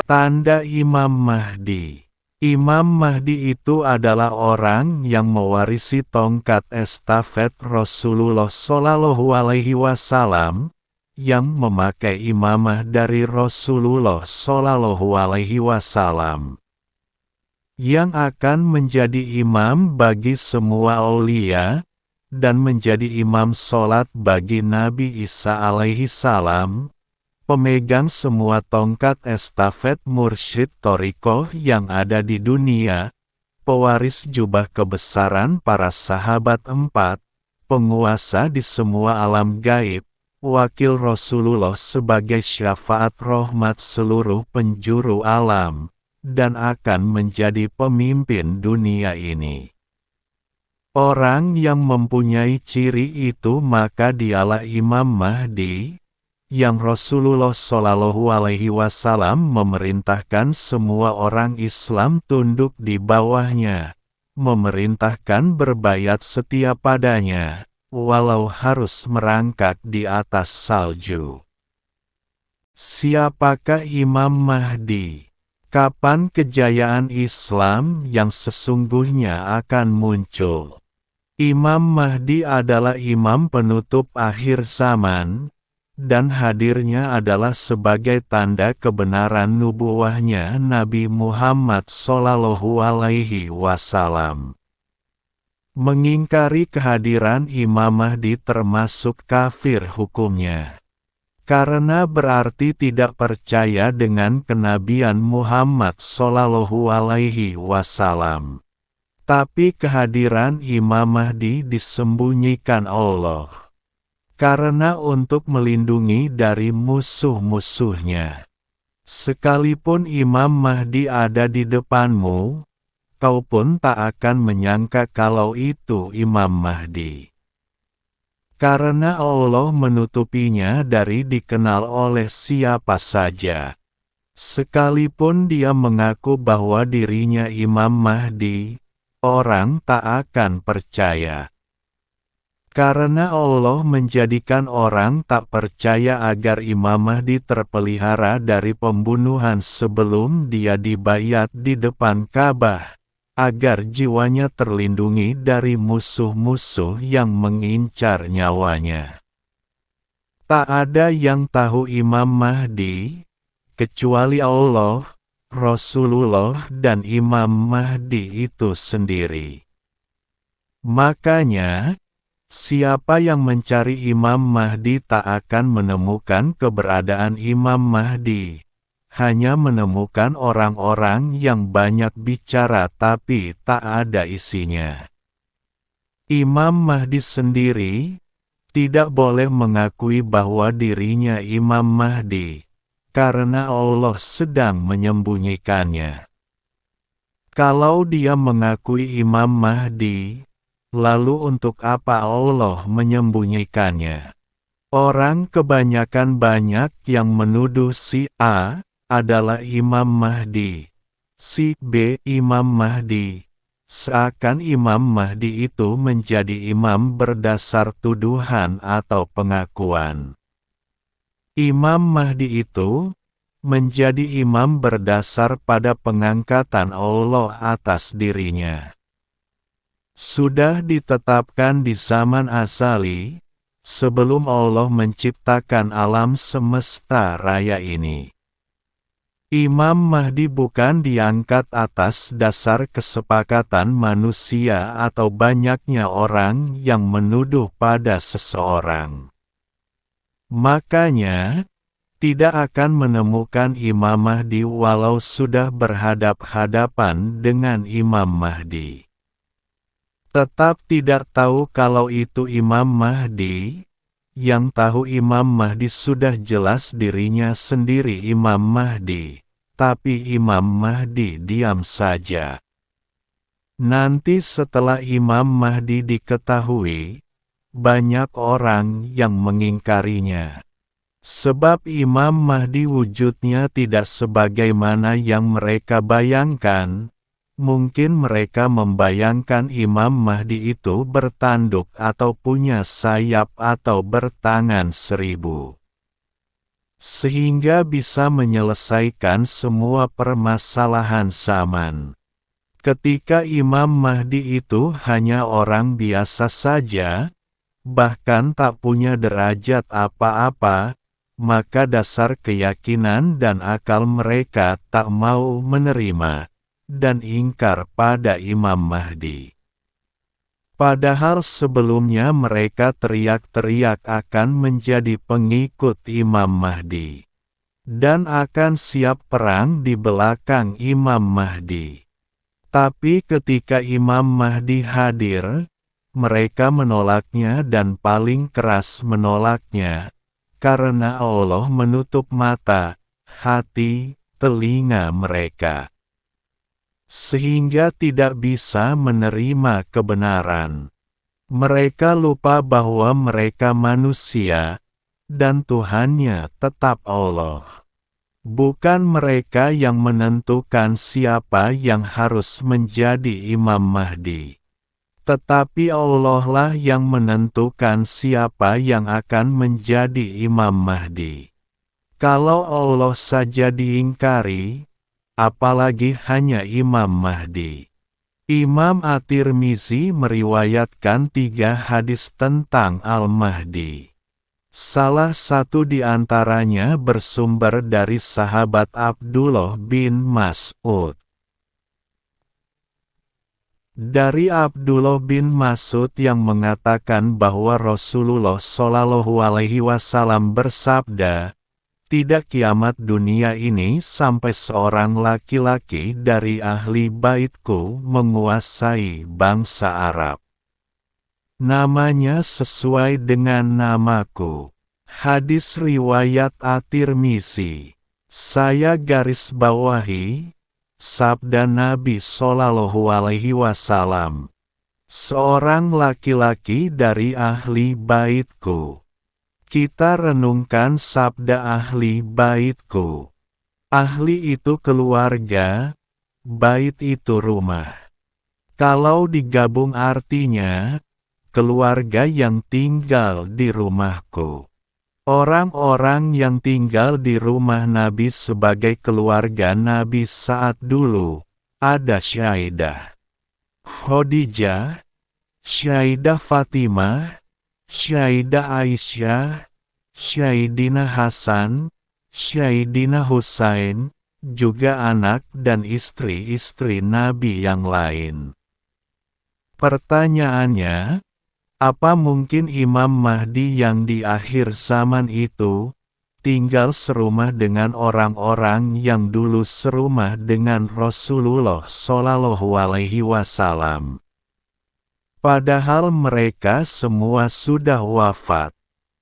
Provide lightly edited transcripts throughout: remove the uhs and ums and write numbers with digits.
Tanda Imam Mahdi. Imam Mahdi itu adalah orang yang mewarisi tongkat estafet Rasulullah Shallallahu Alaihi Wasallam, yang memakai imamah dari Rasulullah Shallallahu Alaihi Wasallam, yang akan menjadi imam bagi semua aulia, dan menjadi imam sholat bagi Nabi Isa alaihi salam, pemegang semua tongkat estafet mursyid thariqah yang ada di dunia, pewaris jubah kebesaran para sahabat 4, penguasa di semua alam gaib, wakil Rasulullah sebagai syafaat rahmat seluruh penjuru alam, dan akan menjadi pemimpin dunia ini. Orang yang mempunyai ciri itu maka dialah Imam Mahdi, yang Rasulullah Shallallahu Alaihi Wasallam memerintahkan semua orang Islam tunduk di bawahnya, memerintahkan berbayat setia padanya, walau harus merangkak di atas salju. Siapakah Imam Mahdi? Kapan kejayaan Islam yang sesungguhnya akan muncul? Imam Mahdi adalah imam penutup akhir zaman, dan hadirnya adalah sebagai tanda kebenaran nubuwahnya Nabi Muhammad Shallallahu Alaihi Wasallam. Mengingkari kehadiran Imam Mahdi termasuk kafir hukumnya, karena berarti tidak percaya dengan kenabian Muhammad Shallallahu Alaihi Wasallam. Tapi kehadiran Imam Mahdi disembunyikan Allah, karena untuk melindungi dari musuh-musuhnya. Sekalipun Imam Mahdi ada di depanmu, kau pun tak akan menyangka kalau itu Imam Mahdi. Karena Allah menutupinya dari dikenal oleh siapa saja. Sekalipun dia mengaku bahwa dirinya Imam Mahdi, orang tak akan percaya. Karena Allah menjadikan orang tak percaya agar Imam Mahdi terpelihara dari pembunuhan sebelum dia dibayat di depan Ka'bah, agar jiwanya terlindungi dari musuh-musuh yang mengincar nyawanya. Tak ada yang tahu Imam Mahdi, kecuali Allah, Rasulullah dan Imam Mahdi itu sendiri. Makanya, siapa yang mencari Imam Mahdi tak akan menemukan keberadaan Imam Mahdi, hanya menemukan orang-orang yang banyak bicara tapi tak ada isinya. Imam Mahdi sendiri tidak boleh mengakui bahwa dirinya Imam Mahdi, karena Allah sedang menyembunyikannya. Kalau dia mengakui Imam Mahdi, lalu untuk apa Allah menyembunyikannya? Orang kebanyakan banyak yang menuduh si A adalah Imam Mahdi, si B Imam Mahdi, seakan Imam Mahdi itu menjadi imam berdasar tuduhan atau pengakuan. Imam Mahdi itu menjadi imam berdasar pada pengangkatan Allah atas dirinya. Sudah ditetapkan di zaman azali, sebelum Allah menciptakan alam semesta raya ini. Imam Mahdi bukan diangkat atas dasar kesepakatan manusia atau banyaknya orang yang menuduh pada seseorang. Makanya, tidak akan menemukan Imam Mahdi walau sudah berhadap-hadapan dengan Imam Mahdi. Tetap tidak tahu kalau itu Imam Mahdi. Yang tahu Imam Mahdi sudah jelas dirinya sendiri Imam Mahdi, tapi Imam Mahdi diam saja. Nanti setelah Imam Mahdi diketahui, banyak orang yang mengingkarinya. Sebab Imam Mahdi wujudnya tidak sebagaimana yang mereka bayangkan. Mungkin mereka membayangkan Imam Mahdi itu bertanduk atau punya sayap atau bertangan 1000. Sehingga bisa menyelesaikan semua permasalahan zaman. Ketika Imam Mahdi itu hanya orang biasa saja, bahkan tak punya derajat apa-apa, maka dasar keyakinan dan akal mereka tak mau menerima dan ingkar pada Imam Mahdi. Padahal sebelumnya mereka teriak-teriak akan menjadi pengikut Imam Mahdi dan akan siap perang di belakang Imam Mahdi. Tapi ketika Imam Mahdi hadir, mereka menolaknya dan paling keras menolaknya, karena Allah menutup mata, hati, telinga mereka, sehingga tidak bisa menerima kebenaran. Mereka lupa bahwa mereka manusia, dan Tuhannya tetap Allah. Bukan mereka yang menentukan siapa yang harus menjadi Imam Mahdi, tetapi Allah lah yang menentukan siapa yang akan menjadi Imam Mahdi. Kalau Allah saja diingkari, apalagi hanya Imam Mahdi. Imam At-Tirmizi meriwayatkan 3 hadis tentang Al-Mahdi. Salah satu di antaranya bersumber dari sahabat Abdullah bin Mas'ud. Dari Abdullah bin Mas'ud yang mengatakan bahwa Rasulullah Shallallahu Alaihi Wasallam bersabda, "Tidak kiamat dunia ini sampai seorang laki-laki dari ahli baitku menguasai bangsa Arab. Namanya sesuai dengan namaku." Hadis riwayat At-Tirmizi. Saya garis bawahi, sabda Nabi Shallallahu Alaihi Wasallam, "Seorang laki-laki dari ahli baitku." Kita renungkan sabda ahli baitku. Ahli itu keluarga, bait itu rumah. Kalau digabung artinya, keluarga yang tinggal di rumahku. Orang-orang yang tinggal di rumah Nabi sebagai keluarga Nabi saat dulu, ada Syaidah Khadijah, Syaidah Fatimah, Syaidah Aisyah, Syaidina Hasan, Syaidina Husain, juga anak dan istri-istri Nabi yang lain. Pertanyaannya, apa mungkin Imam Mahdi yang di akhir zaman itu tinggal serumah dengan orang-orang yang dulu serumah dengan Rasulullah Shallallahu Alaihi Wasallam? Padahal mereka semua sudah wafat,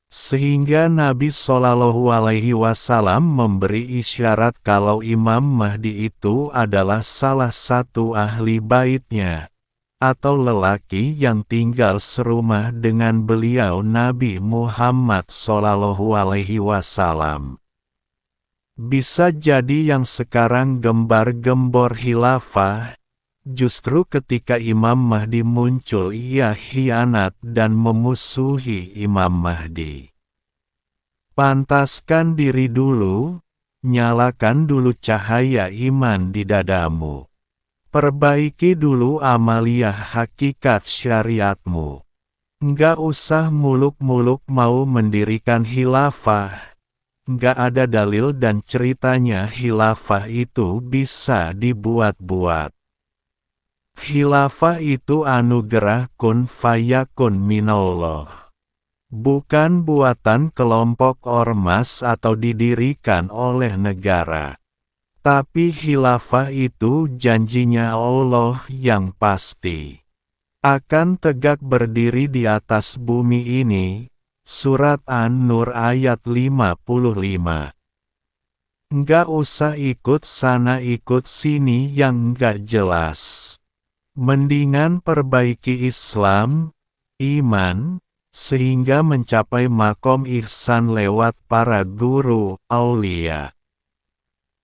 sehingga Nabi Shallallahu Alaihi Wasallam memberi isyarat kalau Imam Mahdi itu adalah salah satu ahli baitnya, atau lelaki yang tinggal serumah dengan beliau Nabi Muhammad Shallallahu Alaihi Wasallam. Bisa jadi yang sekarang gembar-gembor khilafah, justru ketika Imam Mahdi muncul ia khianat dan memusuhi Imam Mahdi. Pantaskan diri dulu, nyalakan dulu cahaya iman di dadamu. Perbaiki dulu amalia hakikat syariatmu. Nggak usah muluk-muluk mau mendirikan khilafah. Nggak ada dalil dan ceritanya khilafah itu bisa dibuat-buat. Khilafah itu anugerah kun fayakun minallah. Bukan buatan kelompok ormas atau didirikan oleh negara. Tapi khilafah itu janjinya Allah yang pasti. Akan tegak berdiri di atas bumi ini. Surat An-Nur ayat 55. Nggak usah ikut sana ikut sini yang nggak jelas. Mendingan perbaiki Islam, iman, sehingga mencapai makom ihsan lewat para guru, aulia.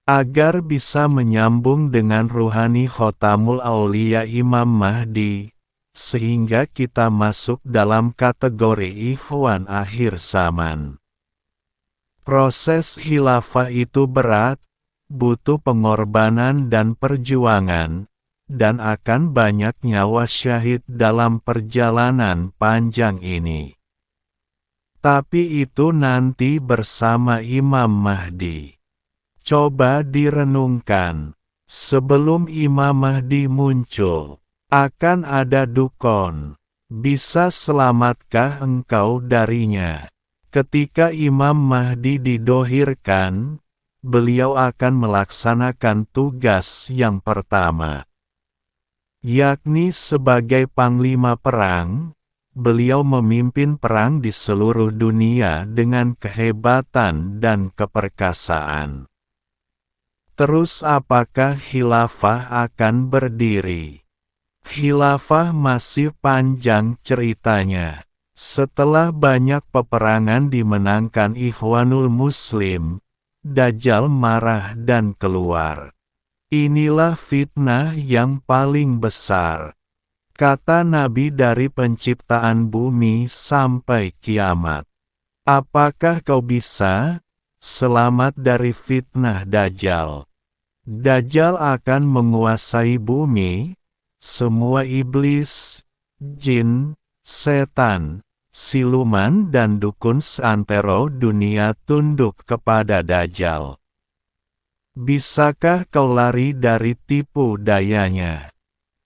Agar bisa menyambung dengan ruhani Khotamul Aulia Imam Mahdi, sehingga kita masuk dalam kategori ikhwan akhir zaman. Proses khilafah itu berat, butuh pengorbanan dan perjuangan, dan akan banyak nyawa syahid dalam perjalanan panjang ini. Tapi itu nanti bersama Imam Mahdi. Coba direnungkan, sebelum Imam Mahdi muncul, akan ada dukun. Bisa selamatkah engkau darinya? Ketika Imam Mahdi didohirkan, beliau akan melaksanakan tugas yang pertama, yakni sebagai panglima perang. Beliau memimpin perang di seluruh dunia dengan kehebatan dan keperkasaan. Terus apakah khilafah akan berdiri? Khilafah masih panjang ceritanya. Setelah banyak peperangan dimenangkan Ikhwanul Muslim, Dajjal marah dan keluar. Inilah fitnah yang paling besar, kata Nabi, dari penciptaan bumi sampai kiamat. Apakah kau bisa selamat dari fitnah Dajjal? Dajjal akan menguasai bumi. Semua iblis, jin, setan, siluman dan dukun seantero dunia tunduk kepada Dajjal. Bisakah kau lari dari tipu dayanya?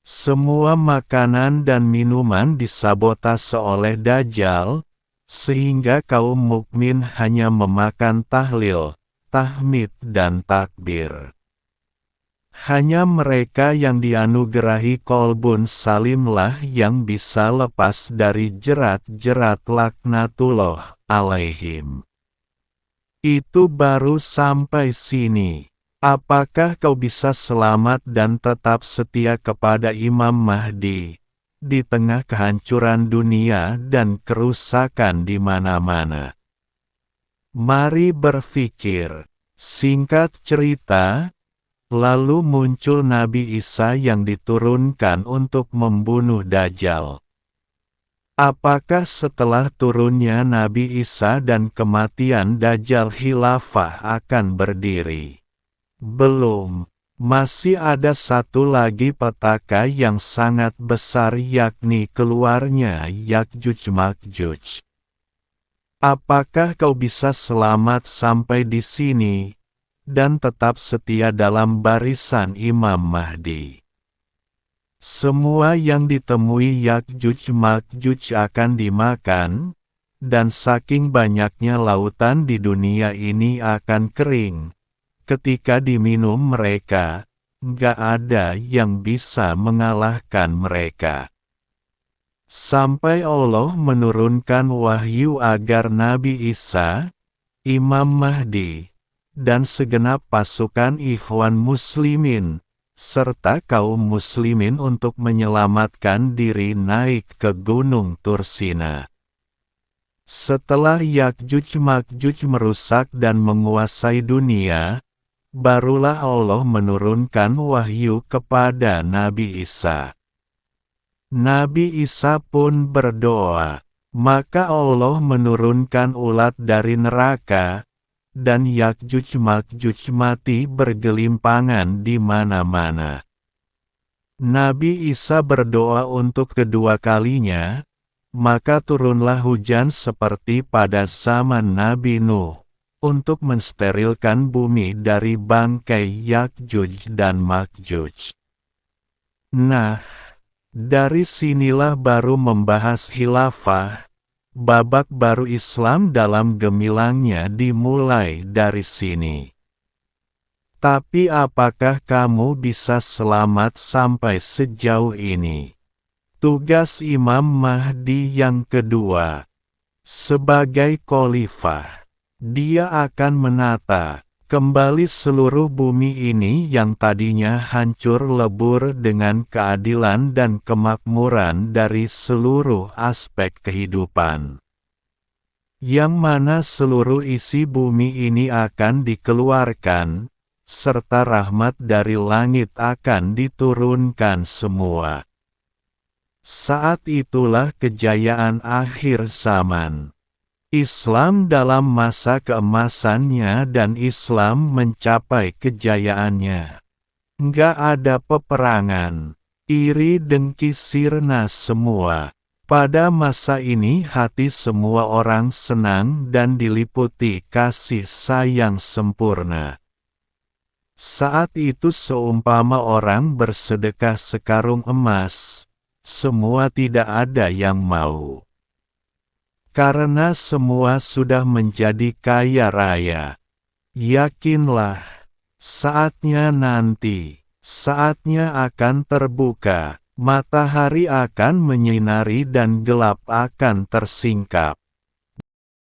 Semua makanan dan minuman disabotase oleh Dajjal, sehingga kaum mukmin hanya memakan tahlil, tahmid dan takbir. Hanya mereka yang dianugerahi kolbun salimlah yang bisa lepas dari jerat-jerat laknatullah alaihim. Itu baru sampai sini. Apakah kau bisa selamat dan tetap setia kepada Imam Mahdi, di tengah kehancuran dunia dan kerusakan di mana-mana? Mari berpikir. Singkat cerita, lalu muncul Nabi Isa yang diturunkan untuk membunuh Dajjal. Apakah setelah turunnya Nabi Isa dan kematian Dajjal khilafah akan berdiri? Belum. Masih ada satu lagi petaka yang sangat besar, yakni keluarnya Yakjuj Makjuj. Apakah kau bisa selamat sampai di sini dan tetap setia dalam barisan Imam Mahdi? Semua yang ditemui Yakjuj Makjuj akan dimakan, dan saking banyaknya lautan di dunia ini akan kering. Ketika diminum mereka, nggak ada yang bisa mengalahkan mereka. Sampai Allah menurunkan wahyu agar Nabi Isa, Imam Mahdi, dan segenap pasukan Ikhwan Muslimin, serta kaum muslimin untuk menyelamatkan diri naik ke Gunung Tursina. Setelah Yakjuj Makjuj merusak dan menguasai dunia, barulah Allah menurunkan wahyu kepada Nabi Isa. Nabi Isa pun berdoa, maka Allah menurunkan ulat dari neraka, dan Yakjuj Makjuj mati bergelimpangan di mana-mana. Nabi Isa berdoa untuk kedua kalinya, maka turunlah hujan seperti pada zaman Nabi Nuh, untuk mensterilkan bumi dari bangkai Yakjuj dan Makjuj. Nah, dari sinilah baru membahas khilafah, babak baru Islam dalam gemilangnya dimulai dari sini. Tapi apakah kamu bisa selamat sampai sejauh ini? Tugas Imam Mahdi yang kedua, sebagai khalifah, dia akan menata Kembali seluruh bumi ini yang tadinya hancur lebur dengan keadilan dan kemakmuran dari seluruh aspek kehidupan. Yang mana seluruh isi bumi ini akan dikeluarkan, serta rahmat dari langit akan diturunkan semua. Saat itulah kejayaan akhir zaman. Islam dalam masa keemasannya dan Islam mencapai kejayaannya. Nggak ada peperangan, iri dengki sirna semua. Pada masa ini hati semua orang senang dan diliputi kasih sayang sempurna. Saat itu seumpama orang bersedekah sekarung emas, semua tidak ada yang mau. Karena semua sudah menjadi kaya raya. Yakinlah, saatnya nanti, saatnya akan terbuka, matahari akan menyinari dan gelap akan tersingkap.